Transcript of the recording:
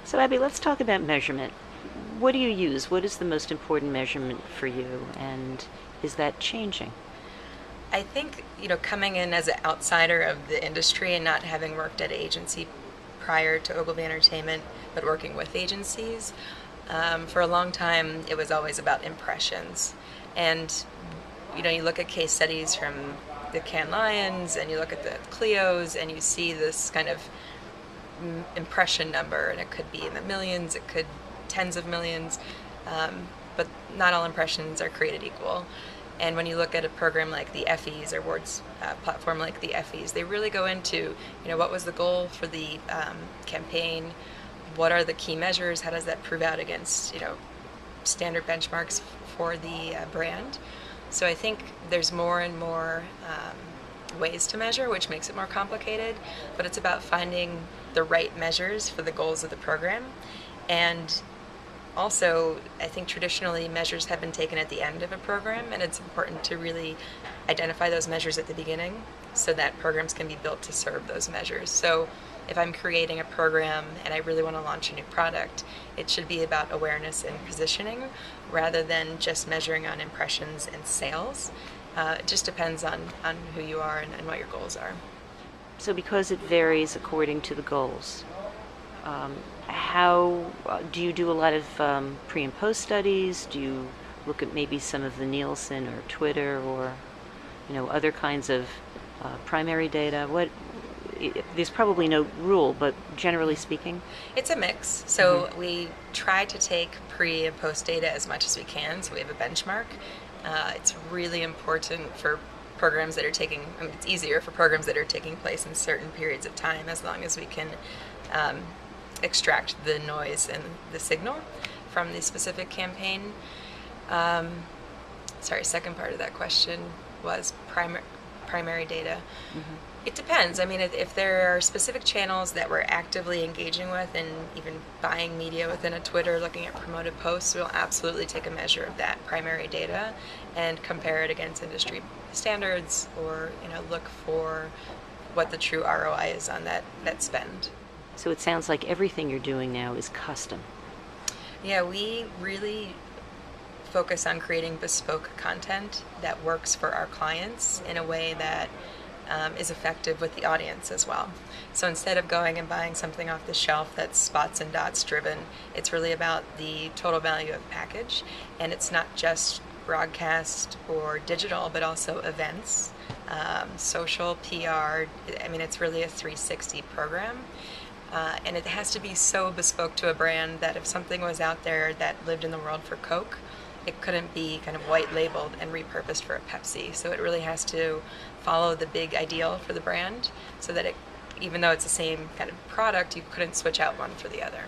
So Abby, let's talk about measurement. What do you use? What is the most important measurement for you, and is that changing? I think, coming in as an outsider of the industry and not having worked at an agency prior to Ogilvy Entertainment, but working with agencies, for a long time it was always about impressions. And, you look at case studies from the Cannes Lions and you look at the Clios and you see this kind of impression number, and it could be in the millions, it could tens of millions, but not all impressions are created equal. And when you look at a program like the Effies, or awards platform like the Effies, they really go into, what was the goal for the campaign, what are the key measures, how does that prove out against, standard benchmarks for the brand. So I think there's more and more ways to measure, which makes it more complicated, but it's about finding the right measures for the goals of the program. And also, I think traditionally measures have been taken at the end of a program, and it's important to really identify those measures at the beginning so that programs can be built to serve those measures. So if I'm creating a program and I really want to launch a new product, it should be about awareness and positioning rather than just measuring on impressions and sales. It just depends on who you are and what your goals are. So because it varies according to the goals, how do you do a lot of pre and post studies? Do you look at maybe some of the Nielsen or Twitter or other kinds of primary data? There's probably no rule, but generally speaking, it's a mix. So we try to take pre and post data as much as we can, so we have a benchmark. It's really important for programs that are it's easier for programs that are taking place in certain periods of time, as long as we can extract the noise and the signal from the specific campaign. Sorry, second part of that question was primary data. It depends. I mean, if there are specific channels that we're actively engaging with and even buying media within a Twitter, looking at promoted posts, we'll absolutely take a measure of that primary data and compare it against industry standards, or look for what the true ROI is on that spend. So it sounds like everything you're doing now is custom. Yeah, we really focus on creating bespoke content that works for our clients in a way that is effective with the audience as well. So instead of going and buying something off the shelf that's spots and dots driven, it's really about the total value of the package. And it's not just broadcast or digital, but also events, social, PR. I mean, it's really a 360 program. And it has to be so bespoke to a brand that if something was out there that lived in the world for Coke, it couldn't be kind of white labeled and repurposed for a Pepsi. So it really has to follow the big ideal for the brand, so that even though it's the same kind of product, you couldn't switch out one for the other.